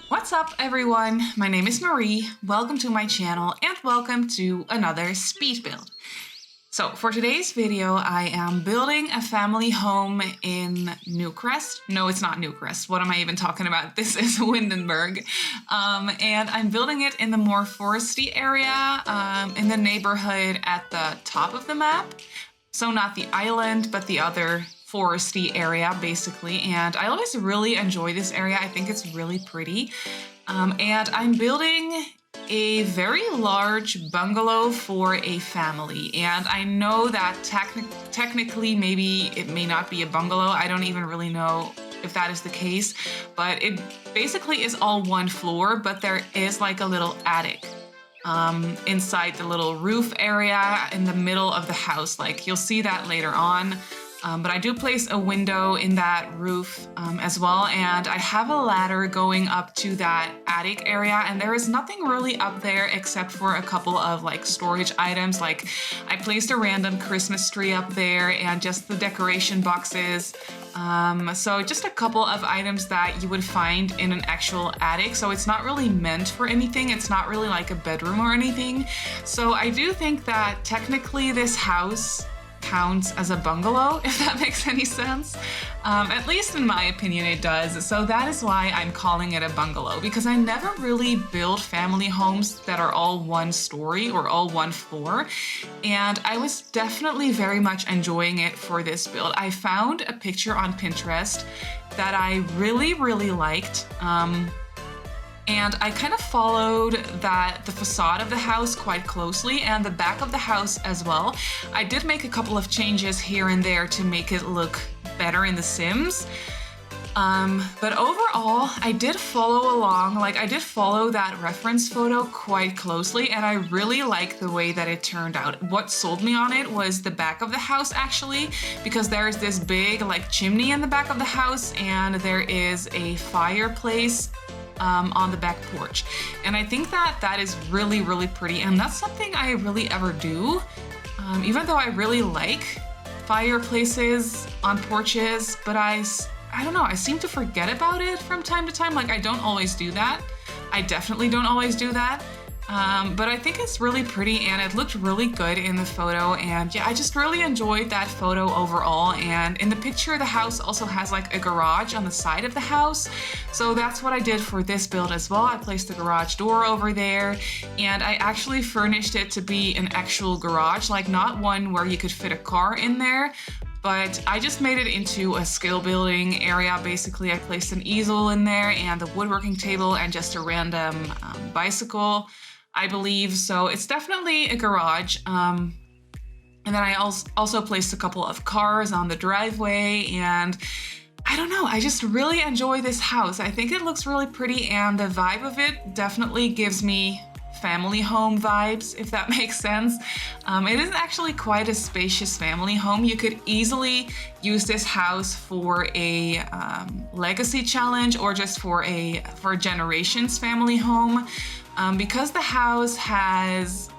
What's up everyone, my name is Marie, welcome to my channel and welcome to another speed build. So for today's video I am building a family home in Newcrest. No, it's not Newcrest, what am I even talking about? This is Windenburg. And I'm building it in the more foresty area, in the neighborhood at the top of the map. So not the island, but the other foresty area basically, and I always really enjoy this area. I think it's really pretty, and I'm building a very large bungalow for a family, and I know that technically maybe it may not be a bungalow. I don't even really know if that is the case, but it basically is all one floor, but there is like a little attic inside the little roof area in the middle of the house. Like you'll see that later on. But I do place a window in that roof as well, and I have a ladder going up to that attic area, and there is nothing really up there except for a couple of like storage items. Like I placed a random Christmas tree up there and just the decoration boxes. So just a couple of items that you would find in an actual attic. So it's not really meant for anything. It's not really like a bedroom or anything. So I do think that technically this house counts as a bungalow, if that makes any sense. At least in my opinion it does. So that is why I'm calling it a bungalow, because I never really build family homes that are all one story or all one floor, and I was definitely very much enjoying it for this build. I found a picture on Pinterest that I really liked, and I kind of followed the facade of the house quite closely and the back of the house as well. I did make a couple of changes here and there to make it look better in The Sims. But overall, I did follow along, like I did follow that reference photo quite closely, and I really like the way that it turned out. What sold me on it was the back of the house actually, because there is this big like chimney in the back of the house, and there is a fireplace on the back porch, and I think that is really pretty, and that's something I really ever do, even though I really like fireplaces on porches, but I don't know, I seem to forget about it from time to time. Like I don't always do that. I definitely don't always do that. But I think it's really pretty, and it looked really good in the photo, and yeah, I just really enjoyed that photo overall. And in the picture, the house also has like a garage on the side of the house, so that's what I did for this build as well. I placed the garage door over there, and I actually furnished it to be an actual garage, like not one where you could fit a car in there, but I just made it into a skill building area. Basically, I placed an easel in there and the woodworking table and just a random bicycle, I believe. So it's definitely a garage. And then I also placed a couple of cars on the driveway, and I don't know, I just really enjoy this house. I think it looks really pretty, and the vibe of it definitely gives me family home vibes, if that makes sense. It is actually quite a spacious family home. You could easily use this house for a legacy challenge, or just for a generations family home. Because the house has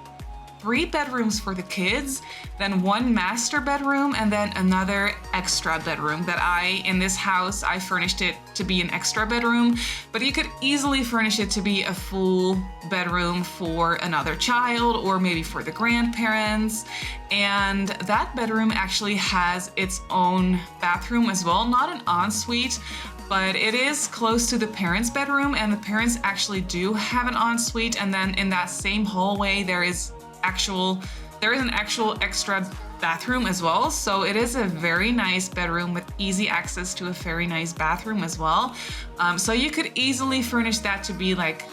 3 bedrooms for the kids, then 1 master bedroom, and then another extra bedroom that in this house, I furnished it to be an extra bedroom, but you could easily furnish it to be a full bedroom for another child, or maybe for the grandparents. And that bedroom actually has its own bathroom as well, not an ensuite, but it is close to the parents' bedroom, and the parents actually do have an ensuite. And then in that same hallway, there is an actual extra bathroom as well. So it is a very nice bedroom with easy access to a very nice bathroom as well. So you could easily furnish that to be like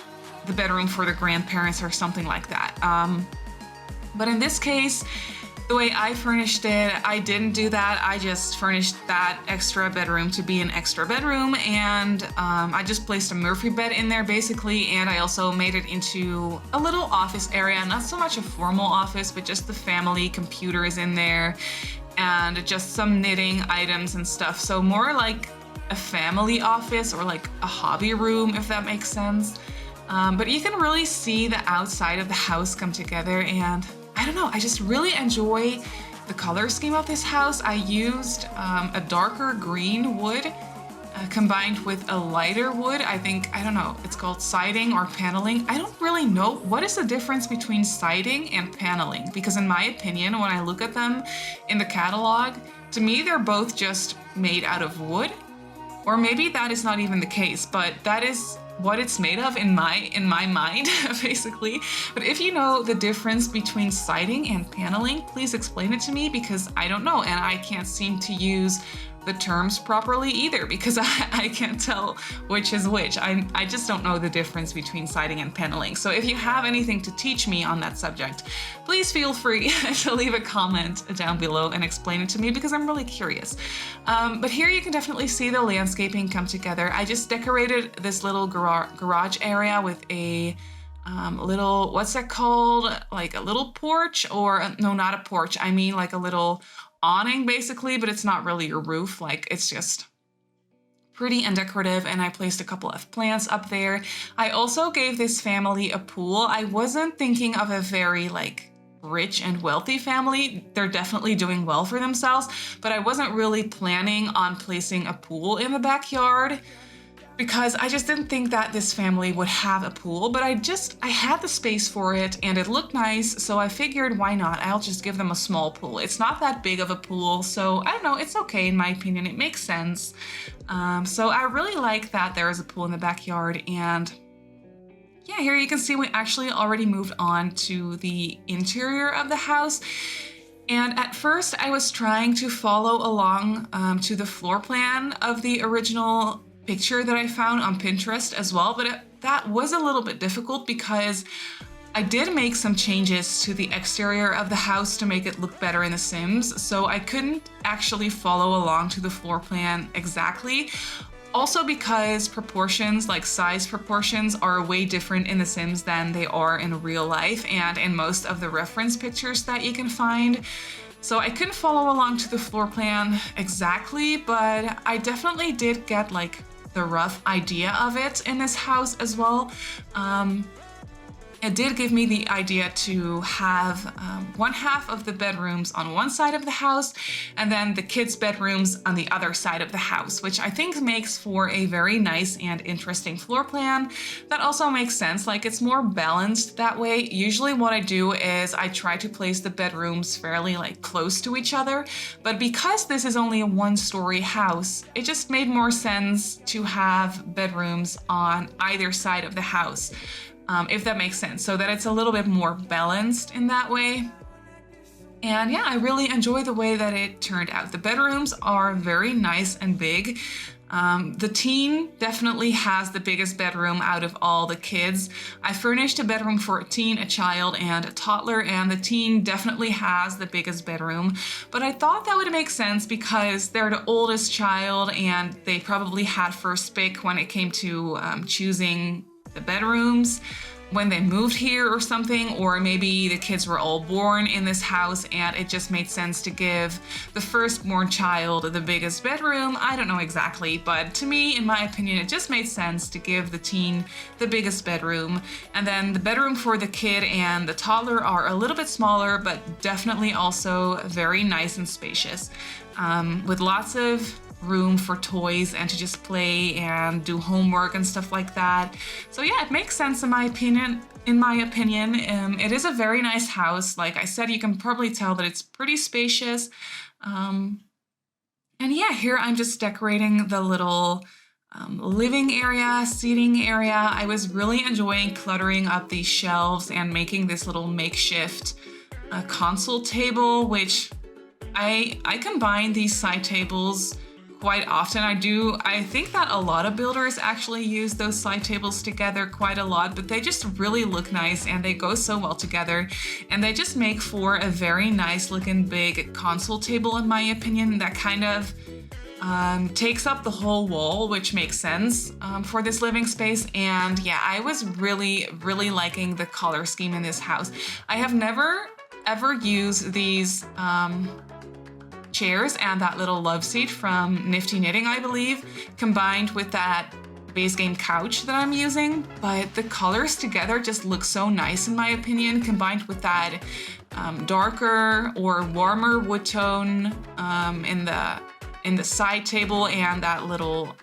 the bedroom for the grandparents or something like that. But in this case, the way I furnished it, I didn't do that. I just furnished that extra bedroom to be an extra bedroom, and I just placed a Murphy bed in there basically, and I also made it into a little office area. Not so much a formal office, but just the family computer is in there, and just some knitting items and stuff. So more like a family office, or like a hobby room, if that makes sense. But you can really see the outside of the house come together, and I don't know, I just really enjoy the color scheme of this house, I used a darker green wood combined with a lighter wood. I don't know, it's called siding or paneling. I don't really know what is the difference between siding and paneling, because in my opinion, when I look at them in the catalog, to me they're both just made out of wood. Or maybe that is not even the case, but that is what it's made of in my mind, basically. But if you know the difference between siding and paneling, please explain it to me, because I don't know, and I can't seem to use the terms properly either, because I can't tell which is which. I just don't know the difference between siding and paneling. So if you have anything to teach me on that subject, please feel free to leave a comment down below and explain it to me, because I'm really curious. But here you can definitely see the landscaping come together. I just decorated this little garage area with a little, what's that called? Like a little porch, or no, not a porch. I mean like a little awning basically, but it's not really a roof. Like, it's just pretty and decorative, and I placed a couple of plants up there. I also gave this family a pool. I wasn't thinking of a very like rich and wealthy family. They're definitely doing well for themselves, but I wasn't really planning on placing a pool in the backyard, because I just didn't think that this family would have a pool, but I had the space for it and it looked nice, so I figured, why not? I'll just give them a small pool. It's not that big of a pool, so I don't know, it's okay in my opinion, it makes sense. So I really like that there is a pool in the backyard. And yeah, here you can see we actually already moved on to the interior of the house. And at first I was trying to follow along to the floor plan of the original picture that I found on Pinterest as well, but that was a little bit difficult, because I did make some changes to the exterior of the house to make it look better in The Sims, so I couldn't actually follow along to the floor plan exactly. Also because proportions, like size proportions, are way different in The Sims than they are in real life and in most of the reference pictures that you can find. So I couldn't follow along to the floor plan exactly, but I definitely did get like the rough idea of it in this house as well. It did give me the idea to have one half of the bedrooms on one side of the house and then the kids' bedrooms on the other side of the house, which I think makes for a very nice and interesting floor plan. That also makes sense, like it's more balanced that way. Usually what I do is I try to place the bedrooms fairly like close to each other, but because this is only a one-story house, it just made more sense to have bedrooms on either side of the house. If that makes sense, so that it's a little bit more balanced in that way. And yeah, I really enjoy the way that it turned out. The bedrooms are very nice and big. The teen definitely has the biggest bedroom out of all the kids. I furnished a bedroom for a teen, a child, and a toddler, and the teen definitely has the biggest bedroom. But I thought that would make sense because they're the oldest child and they probably had first pick when it came to choosing the bedrooms when they moved here or something, or maybe the kids were all born in this house and it just made sense to give the firstborn child the biggest bedroom. I don't know exactly, but to me, in my opinion, it just made sense to give the teen the biggest bedroom. And then the bedroom for the kid and the toddler are a little bit smaller, but definitely also very nice and spacious, with lots of room for toys and to just play and do homework and stuff like that. So yeah, it makes sense in my opinion. It is a very nice house. Like I said, you can probably tell that it's pretty spacious. And yeah, here I'm just decorating the little living area, seating area. I was really enjoying cluttering up these shelves and making this little makeshift console table, which I combine these side tables quite often. I think that a lot of builders actually use those side tables together quite a lot, but they just really look nice and they go so well together, and they just make for a very nice looking big console table in my opinion that kind of takes up the whole wall, which makes sense for this living space. And yeah, I was really liking the color scheme in this house. I have never ever used these chairs and that little love seat from Nifty Knitting, I believe, combined with that base game couch that I'm using, but the colors together just look so nice in my opinion, combined with that darker or warmer wood tone in the side table and that little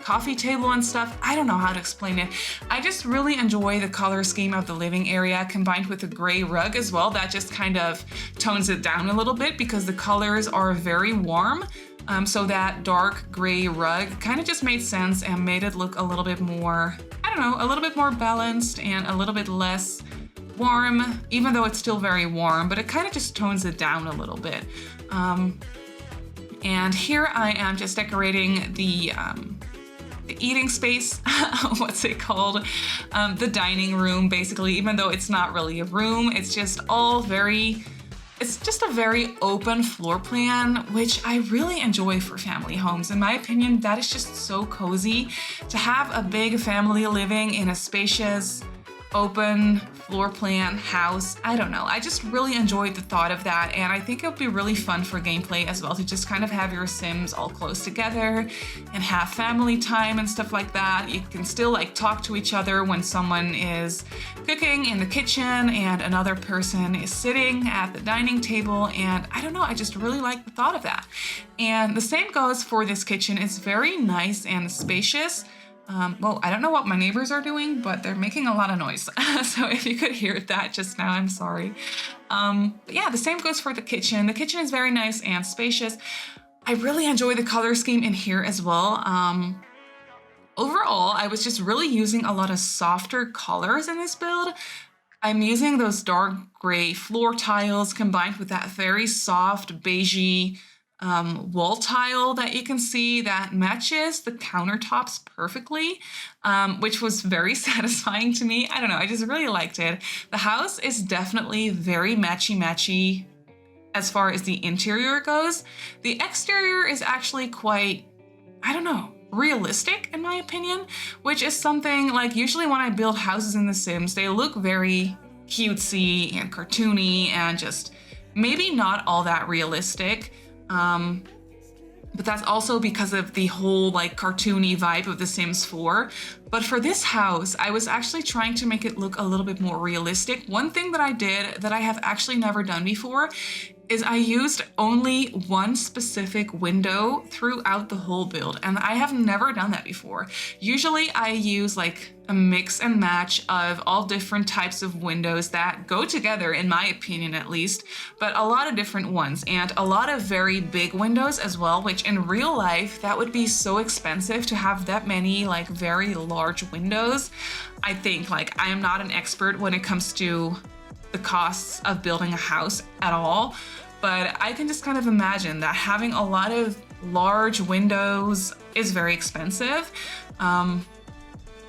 coffee table and stuff. I don't know how to explain it. I just really enjoy the color scheme of the living area combined with the gray rug as well. That just kind of tones it down a little bit because the colors are very warm. So that dark gray rug kind of just made sense and made it look a little bit more, I don't know, a little bit more balanced and a little bit less warm, even though it's still very warm, but it kind of just tones it down a little bit. And here I am just decorating the eating space, what's it called? The dining room, basically, even though it's not really a room, it's just a very open floor plan, which I really enjoy for family homes. In my opinion, that is just so cozy to have a big family living in a spacious, open floor plan house. I don't know. I just really enjoyed the thought of that, and I think it would be really fun for gameplay as well to just kind of have your Sims all close together and have family time and stuff like that. You can still like talk to each other when someone is cooking in the kitchen and another person is sitting at the dining table, and I don't know, I just really like the thought of that. And the same goes for this kitchen. It's very nice and spacious. Well, I don't know what my neighbors are doing, but they're making a lot of noise. So if you could hear that just now, I'm sorry. But yeah, the same goes for the kitchen. The kitchen is very nice and spacious. I really enjoy the color scheme in here as well. Overall, I was just really using a lot of softer colors in this build. I'm using those dark gray floor tiles combined with that very soft beigey wall tile that you can see that matches the countertops perfectly, which was very satisfying to me. I don't know, I just really liked it. The house is definitely very matchy-matchy as far as the interior goes. The exterior is actually quite, I don't know, realistic in my opinion, which is something like usually when I build houses in The Sims, they look very cutesy and cartoony and just maybe not all that realistic. But that's also because of the whole like cartoony vibe of The Sims 4. But for this house, I was actually trying to make it look a little bit more realistic. One thing that I did that I have actually never done before is I used only one specific window throughout the whole build, and I have never done that before. Usually I use like a mix and match of all different types of windows that go together, in my opinion at least, but a lot of different ones and a lot of very big windows as well, which in real life that would be so expensive to have that many like very large windows. I think like I am not an expert when it comes to the costs of building a house at all, but I can just kind of imagine that having a lot of large windows is very expensive.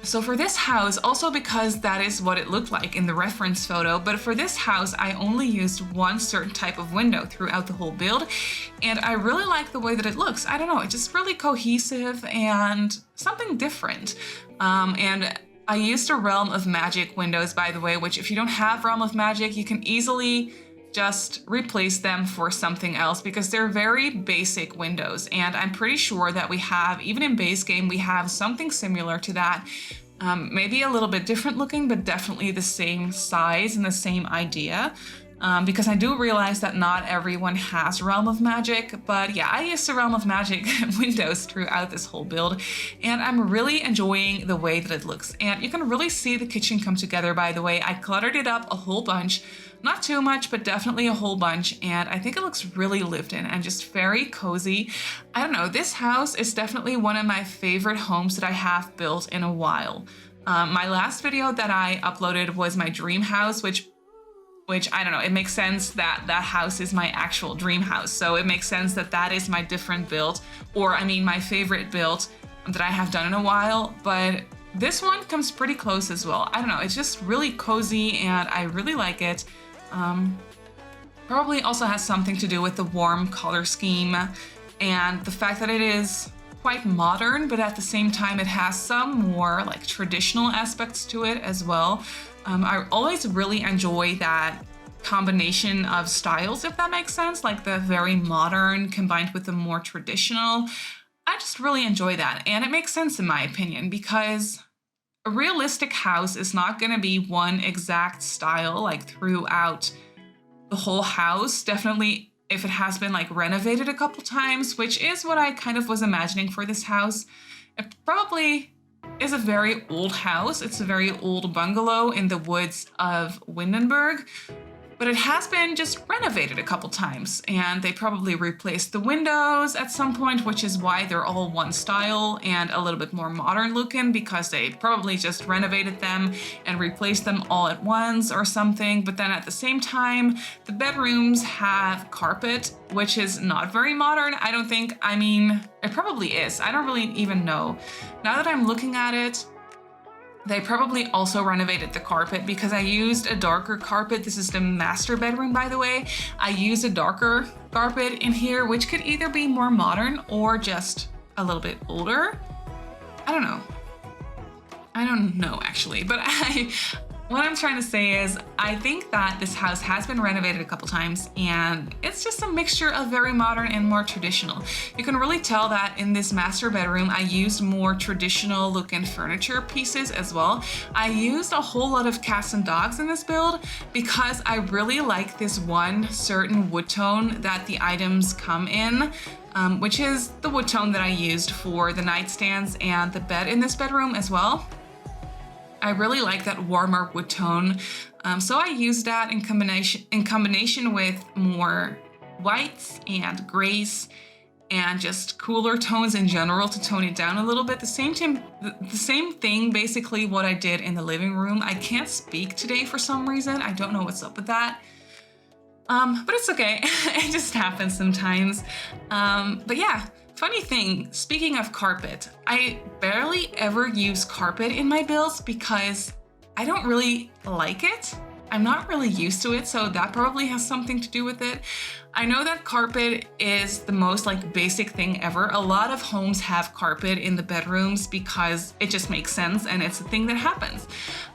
So for this house, also because that is what it looked like in the reference photo, but for this house, I only used one certain type of window throughout the whole build, and I really like the way that it looks. I don't know, it's just really cohesive and something different. And I used a Realm of Magic windows, by the way, which if you don't have Realm of Magic, you can easily just replace them for something else because they're very basic windows. And I'm pretty sure that we have, even in base game, we have something similar to that. Maybe a little bit different looking, but definitely the same size and the same idea. Because I do realize that not everyone has Realm of Magic, but yeah, I used the Realm of Magic windows throughout this whole build, and I'm really enjoying the way that it looks. And you can really see the kitchen come together, by the way. I cluttered it up a whole bunch, not too much, but definitely a whole bunch, and I think it looks really lived in and just very cozy. I don't know, this house is definitely one of my favorite homes that I have built in a while. My last video that I uploaded was my dream house, which I don't know, it makes sense that that house is my actual dream house. So it makes sense that that is my different build, or I mean my favorite build that I have done in a while, but this one comes pretty close as well. I don't know, it's just really cozy and I really like it. Probably also has something to do with the warm color scheme and the fact that it is quite modern, but at the same time it has some more like traditional aspects to it as well. I always really enjoy that combination of styles, if that makes sense, like the very modern combined with the more traditional. I just really enjoy that, and it makes sense in my opinion because a realistic house is not going to be one exact style like throughout the whole house. Definitely if it has been like renovated a couple times, which is what I kind of was imagining for this house. It probably is a very old house. It's a very old bungalow in the woods of Windenburg, but it has been just renovated a couple times, and they probably replaced the windows at some point, which is why they're all one style and a little bit more modern looking, because they probably just renovated them and replaced them all at once or something. But then at the same time, the bedrooms have carpet, which is not very modern, I don't think. I mean, it probably is. I don't really even know. Now that I'm looking at it, they probably also renovated the carpet because I used a darker carpet. This is the master bedroom, by the way. I used a darker carpet in here, which could either be more modern or just a little bit older. I don't know. I don't know actually, but what I'm trying to say is I think that this house has been renovated a couple times, and it's just a mixture of very modern and more traditional. You can really tell that in this master bedroom, I used more traditional looking furniture pieces as well. I used a whole lot of cats and dogs in this build because I really like this one certain wood tone that the items come in. Which is the wood tone that I used for the nightstands and the bed in this bedroom as well. I really like that warmer wood tone, so I used that in combination with more whites and grays and just cooler tones in general to tone it down a little bit. The same thing basically what I did in the living room. I can't speak today for some reason. I don't know what's up with that. But it's okay. It just happens sometimes. But yeah. Funny thing, speaking of carpet, I barely ever use carpet in my builds because I don't really like it. I'm not really used to it, so that probably has something to do with it. I know that carpet is the most like basic thing ever. A lot of homes have carpet in the bedrooms because it just makes sense and it's a thing that happens.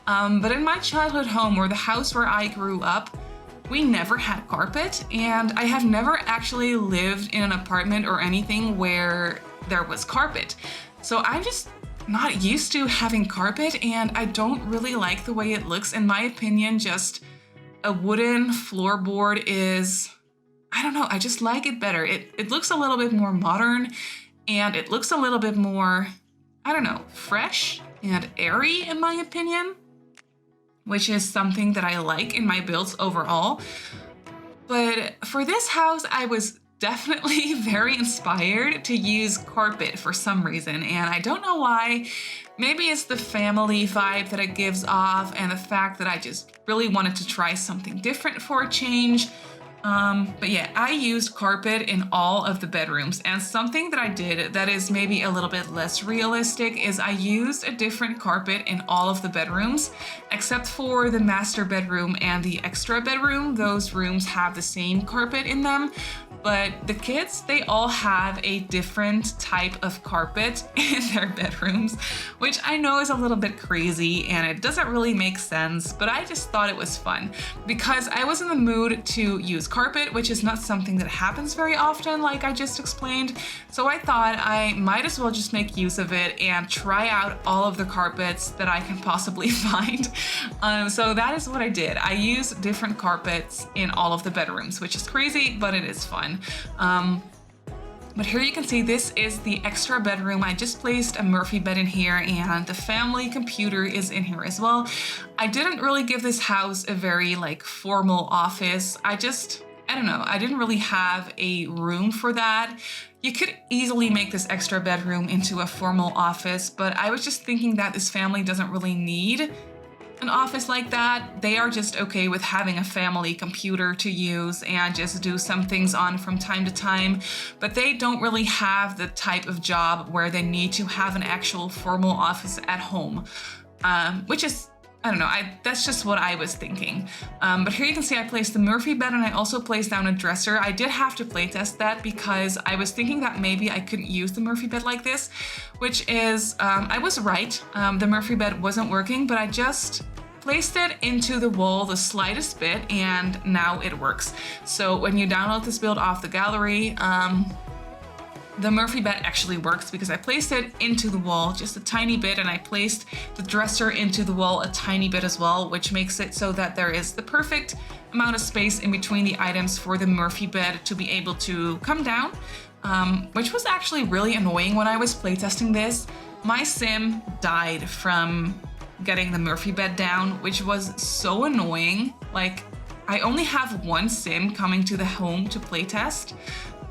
But in my childhood home, or the house where I grew up, we never had carpet, and I have never actually lived in an apartment or anything where there was carpet. So I'm just not used to having carpet, and I don't really like the way it looks. In my opinion, just a wooden floorboard is, I don't know, I just like it better. It looks a little bit more modern, and it looks a little bit more, I don't know, fresh and airy in my opinion, which is something that I like in my builds overall. But for this house, I was definitely very inspired to use carpet for some reason, and I don't know why. Maybe it's the family vibe that it gives off and the fact that I just really wanted to try something different for a change. But yeah, I used carpet in all of the bedrooms, and something that I did that is maybe a little bit less realistic is I used a different carpet in all of the bedrooms, except for the master bedroom and the extra bedroom. Those rooms have the same carpet in them, but the kids, they all have a different type of carpet in their bedrooms, which I know is a little bit crazy and it doesn't really make sense, but I just thought it was fun because I was in the mood to use carpet, which is not something that happens very often, like I just explained. So I thought I might as well just make use of it and try out all of the carpets that I can possibly find. So that is what I did. I used different carpets in all of the bedrooms, which is crazy, but it is fun. But here you can see this is the extra bedroom. I just placed a Murphy bed in here, and the family computer is in here as well. I didn't really give this house a very like formal office. I don't know, I didn't really have a room for that. You could easily make this extra bedroom into a formal office, but I was just thinking that this family doesn't really need an office like that. They are just okay with having a family computer to use and just do some things on from time to time, but they don't really have the type of job where they need to have an actual formal office at home, which is, I don't know, that's just what I was thinking. But here you can see I placed the Murphy bed, and I also placed down a dresser. I did have to play test that because I was thinking that maybe I couldn't use the Murphy bed like this, which is, I was right. The Murphy bed wasn't working, but I just placed it into the wall the slightest bit, and now it works. So when you download this build off the gallery, the Murphy bed actually works because I placed it into the wall just a tiny bit, and I placed the dresser into the wall a tiny bit as well, which makes it so that there is the perfect amount of space in between the items for the Murphy bed to be able to come down, which was actually really annoying when I was playtesting this. My sim died from getting the Murphy bed down, which was so annoying. Like, I only have one sim coming to the home to playtest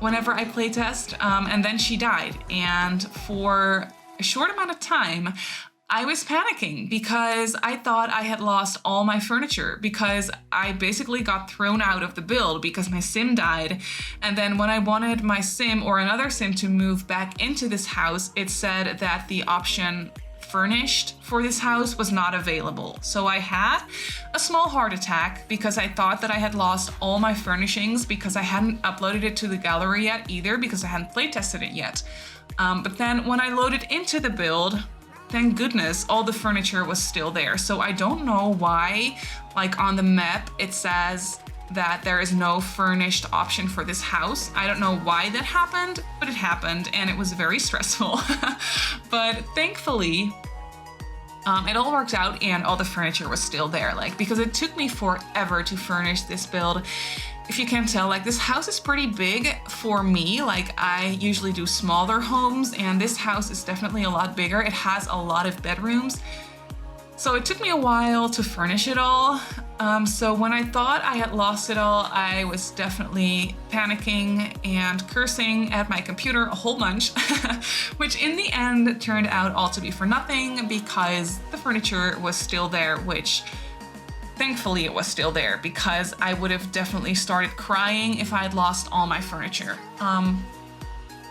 whenever I playtest, and then she died. And for a short amount of time, I was panicking because I thought I had lost all my furniture because I basically got thrown out of the build because my sim died. And then when I wanted my sim or another sim to move back into this house, it said that the option furnished for this house was not available. So I had a small heart attack because I thought that I had lost all my furnishings because I hadn't uploaded it to the gallery yet either because I hadn't playtested it yet. But then when I loaded into the build, thank goodness all the furniture was still there. So I don't know why, like on the map, it says that there is no furnished option for this house. I don't know why that happened, but it happened and it was very stressful. But thankfully, it all worked out and all the furniture was still there, like, because it took me forever to furnish this build. If you can't tell, like, this house is pretty big for me. Like, I usually do smaller homes and this house is definitely a lot bigger. It has a lot of bedrooms. So it took me a while to furnish it all. So when I thought I had lost it all, I was definitely panicking and cursing at my computer a whole bunch, which in the end turned out all to be for nothing because the furniture was still there, which thankfully it was still there because I would have definitely started crying if I had lost all my furniture.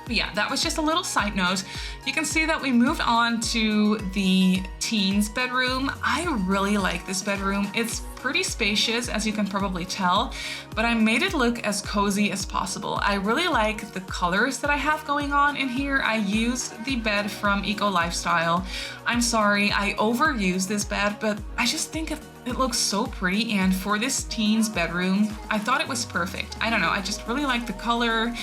But yeah, that was just a little side note. You can see that we moved on to the teens bedroom. I really like this bedroom. It's pretty spacious, as you can probably tell, but I made it look as cozy as possible. I really like the colors that I have going on in here. I used the bed from Eco Lifestyle. I'm sorry, I overused this bed, but I just think it looks so pretty, and for this teens bedroom, I thought it was perfect. I don't know, I just really like the color.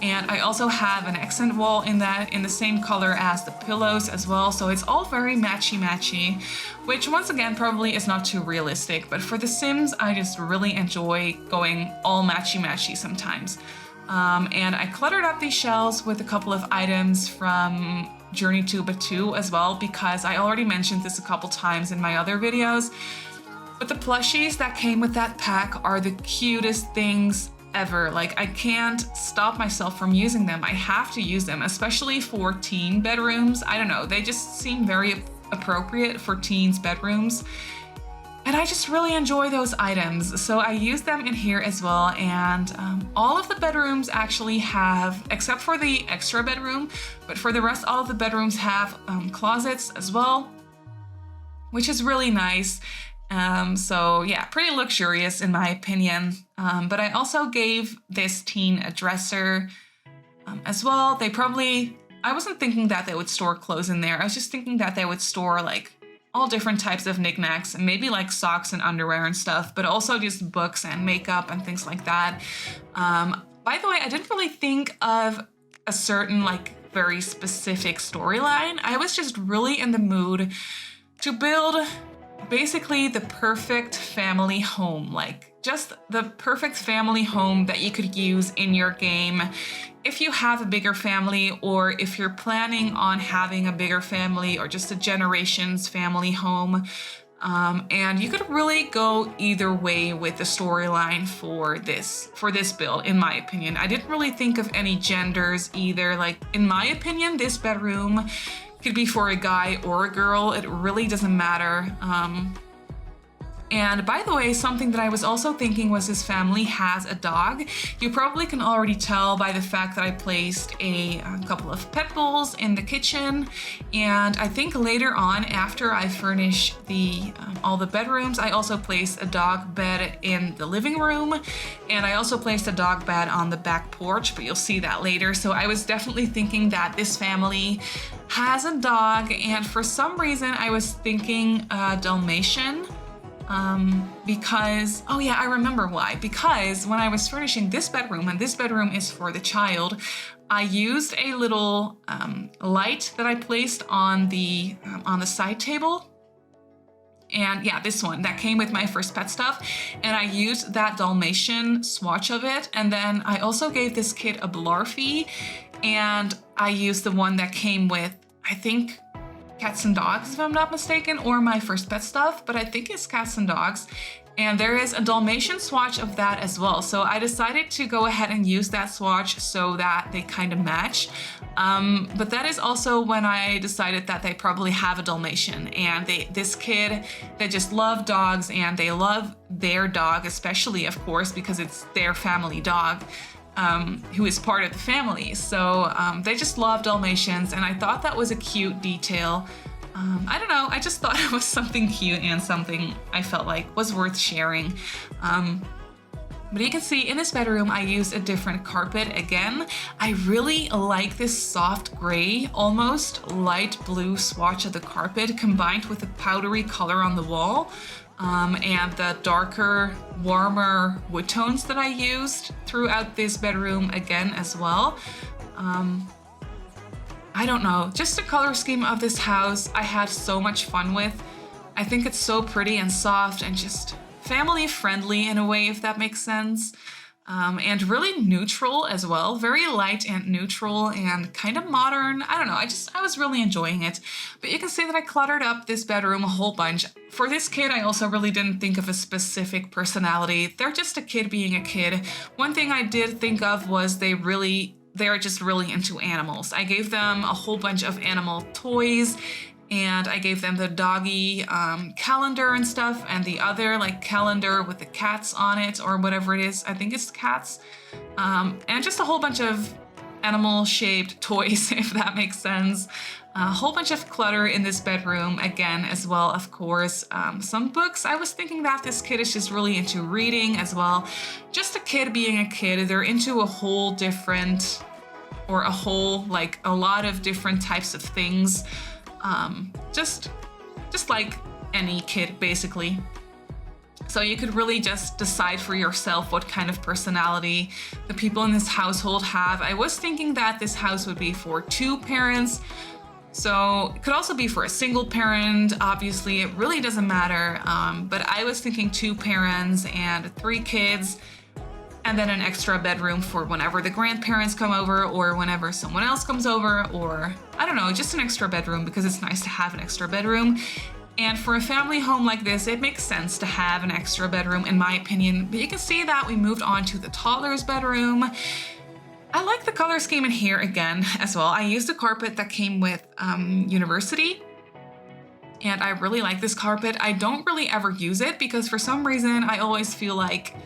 And I also have an accent wall in the same color as the pillows as well. So it's all very matchy-matchy, which once again probably is not too realistic. But for The Sims, I just really enjoy going all matchy-matchy sometimes. And I cluttered up these shelves with a couple of items from Journey to Batu as well, because I already mentioned this a couple times in my other videos. But the plushies that came with that pack are the cutest things ever. Like, I can't stop myself from using them. I have to use them, especially for teen bedrooms. I don't know, they just seem very appropriate for teens bedrooms. And I just really enjoy those items. So I use them in here as well. And all of the bedrooms actually have, except for the extra bedroom, but for the rest, all of the bedrooms have closets as well, which is really nice. So yeah, pretty luxurious in my opinion. But I also gave this teen a dresser as well. I wasn't thinking that they would store clothes in there. I was just thinking that they would store like all different types of knickknacks and maybe like socks and underwear and stuff, but also just books and makeup and things like that. By the way, I didn't really think of a certain like very specific storyline. I was just really in the mood to build basically the perfect family home, like just the perfect family home that you could use in your game if you have a bigger family, or if you're planning on having a bigger family or just a generations family home. And you could really go either way with the storyline for this build, in my opinion. I didn't really think of any genders either. Like, in my opinion, this bedroom could be for a guy or a girl. It really doesn't matter. And by the way, something that I was also thinking was this family has a dog. You probably can already tell by the fact that I placed a couple of pet bowls in the kitchen. And I think later on, after I furnish all the bedrooms, I also placed a dog bed in the living room. And I also placed a dog bed on the back porch, but you'll see that later. So I was definitely thinking that this family has a dog. And for some reason, I was thinking Dalmatian. Because, oh yeah, I remember why. Because when I was furnishing this bedroom, and this bedroom is for the child, I used a little light that I placed on the side table. And yeah, this one that came with my first pet stuff. And I used that Dalmatian swatch of it. And then I also gave this kid a Blarfy, and I used the one that came with, I think, cats and dogs, if I'm not mistaken, or my first pet stuff, but I think it's cats and dogs. And there is a Dalmatian swatch of that as well. So I decided to go ahead and use that swatch so that they kind of match. But that is also when I decided that they probably have a Dalmatian, and this kid, they just love dogs, and they love their dog, especially, of course, because it's their family dog, who is part of the family. So they just love Dalmatians, and I thought that was a cute detail. I don't know, I just thought it was something cute and something I felt like was worth sharing. But you can see in this bedroom, I used a different carpet again. I really like this soft gray, almost light blue swatch of the carpet combined with the powdery color on the wall, and the darker, warmer wood tones that I used throughout this bedroom again as well. I don't know, just the color scheme of this house I had so much fun with. I think it's so pretty and soft and just family friendly in a way, if that makes sense. And really neutral as well, very light and neutral and kind of modern. I don't know, I was really enjoying it. But you can see that I cluttered up this bedroom a whole bunch. For this kid, I also really didn't think of a specific personality. They're just a kid being a kid. One thing I did think of was they're just really into animals. I gave them a whole bunch of animal toys, and I gave them the doggy calendar and stuff, and the other like calendar with the cats on it or whatever it is. I think it's cats. And just a whole bunch of animal shaped toys, if that makes sense. A whole bunch of clutter in this bedroom again as well, of course. Some books. I was thinking that this kid is just really into reading as well. Just a kid being a kid. They're into a whole different, or like a lot of different types of things. Just like any kid, basically. So you could really just decide for yourself what kind of personality the people in this household have. I was thinking that this house would be for 2 parents. So it could also be for a single parent. Obviously, it really doesn't matter. But I was thinking 2 parents and 3 kids, and then an extra bedroom for whenever the grandparents come over or whenever someone else comes over, or I don't know, just an extra bedroom because it's nice to have an extra bedroom. And for a family home like this, it makes sense to have an extra bedroom in my opinion. But you can see that we moved on to the toddler's bedroom. I like the color scheme in here again as well. I used a carpet that came with University, and I really like this carpet. I don't really ever use it because for some reason I always feel like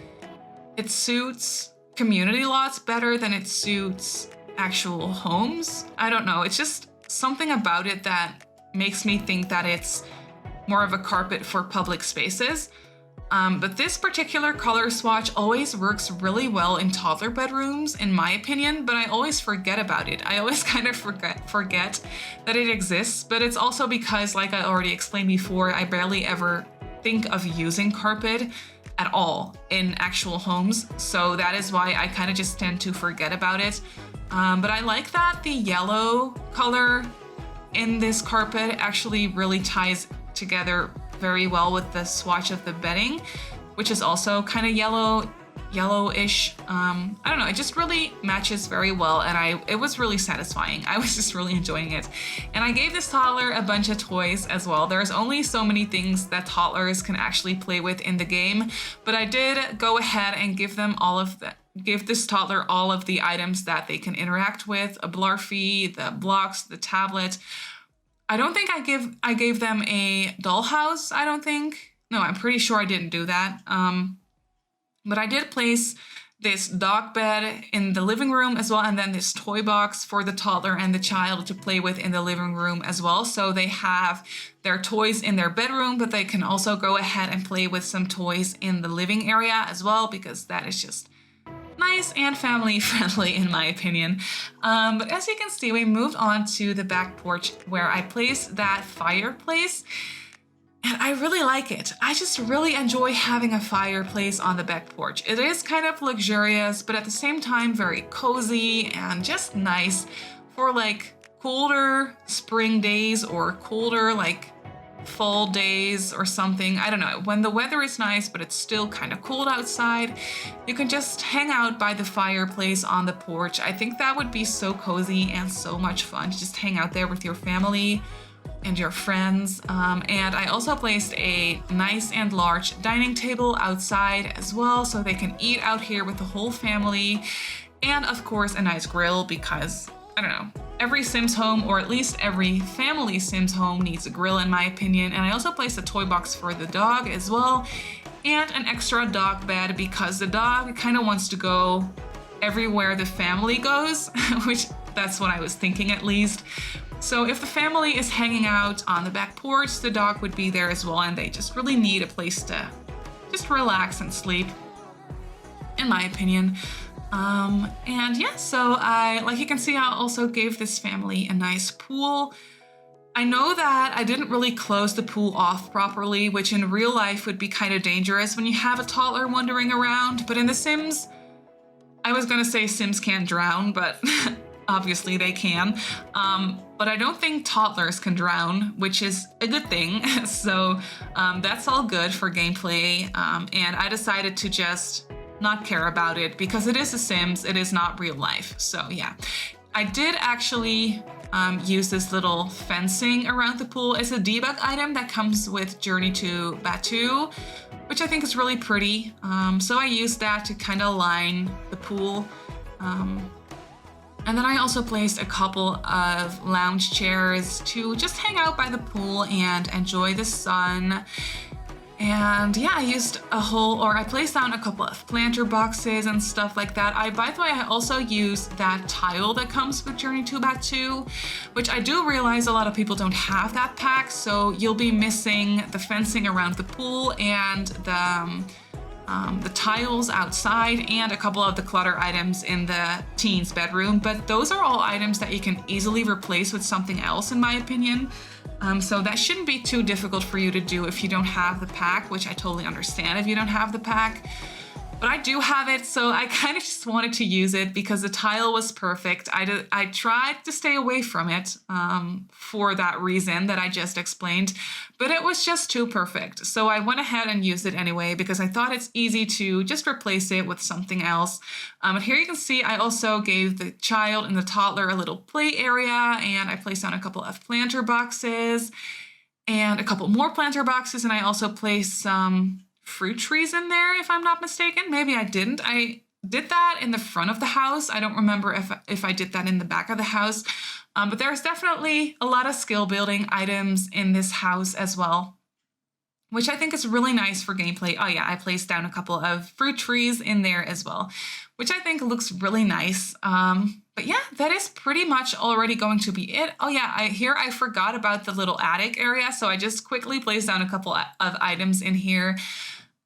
it suits community lots better than it suits actual homes. I don't know, it's just something about it that makes me think that it's more of a carpet for public spaces. But this particular color swatch always works really well in toddler bedrooms, in my opinion, but I always forget about it. I always kind of forget that it exists, but it's also because, like I already explained before, I barely ever think of using carpet at all in actual homes. So that is why I kind of just tend to forget about it. But I like that the yellow color in this carpet actually really ties together very well with the swatch of the bedding, which is also kind of yellowish. I don't know, it just really matches very well, and it was really satisfying. I was just really enjoying it. And I gave this toddler a bunch of toys as well. There's only so many things that toddlers can actually play with in the game, but I did go ahead and give this toddler all of the items that they can interact with: a Blarfy, the blocks, the tablet. I don't think I gave them a dollhouse, I don't think. No, I'm pretty sure I didn't do that. But I did place this dog bed in the living room as well, and then this toy box for the toddler and the child to play with in the living room as well. So they have their toys in their bedroom, but they can also go ahead and play with some toys in the living area as well, because that is just nice and family friendly in my opinion. But as you can see, we moved on to the back porch where I placed that fireplace, and I really like it. I just really enjoy having a fireplace on the back porch. It is kind of luxurious, but at the same time very cozy and just nice for like colder spring days or colder like fall days or something, I don't know, when the weather is nice but it's still kind of cold outside, you can just hang out by the fireplace on the porch. I think that would be so cozy and so much fun to just hang out there with your family and your friends. And I also placed a nice and large dining table outside as well, so they can eat out here with the whole family. And of course a nice grill, because I don't know, every Sims home, or at least every family Sims home, needs a grill in my opinion. And I also placed a toy box for the dog as well, and an extra dog bed, because the dog kind of wants to go everywhere the family goes, which that's what I was thinking at least. So if the family is hanging out on the back porch, the dog would be there as well, and they just really need a place to just relax and sleep, in my opinion. And yeah, so like you can see, I also gave this family a nice pool. I know that I didn't really close the pool off properly, which in real life would be kind of dangerous when you have a toddler wandering around, but in The Sims, I was gonna say Sims can't drown, but obviously they can. But I don't think toddlers can drown, which is a good thing. So that's all good for gameplay. And I decided to just not care about it, because it is The Sims, it is not real life. So yeah, I did actually use this little fencing around the pool as a debug item that comes with Journey to Batu, which I think is really pretty. So I used that to kind of line the pool. And then I also placed a couple of lounge chairs to just hang out by the pool and enjoy the sun. And yeah, I placed down a couple of planter boxes and stuff like that. By the way, I also used that tile that comes with Journey to Batu, which I do realize a lot of people don't have that pack, so you'll be missing the fencing around the pool and the tiles outside and a couple of the clutter items in the teen's bedroom, but those are all items that you can easily replace with something else, in my opinion. So that shouldn't be too difficult for you to do if you don't have the pack, which I totally understand if you don't have the pack. But I do have it, so I kind of just wanted to use it because the tile was perfect. I tried to stay away from it for that reason that I just explained, but it was just too perfect. So I went ahead and used it anyway because I thought it's easy to just replace it with something else. And here you can see I also gave the child and the toddler a little play area, and I placed down a couple of planter boxes and a couple more planter boxes, and I also placed some fruit trees in there, if I'm not mistaken. Maybe I didn't. I did that in the front of the house. I don't remember if I did that in the back of the house. But there's definitely a lot of skill building items in this house as well, which I think is really nice for gameplay. Oh yeah, I placed down a couple of fruit trees in there as well, which I think looks really nice. But yeah, that is pretty much already going to be it. Oh yeah, I forgot about the little attic area, so I just quickly placed down a couple of items in here.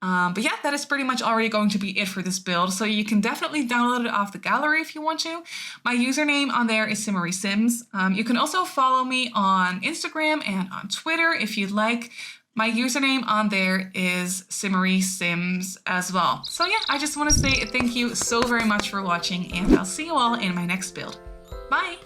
But yeah, that is pretty much already going to be it for this build. So you can definitely download it off the gallery if you want to. My username on there is Simmarysims. You can also follow me on Instagram and on Twitter if you'd like. My username on there is Simmarysims as well. So yeah, I just want to say thank you so very much for watching, and I'll see you all in my next build. Bye!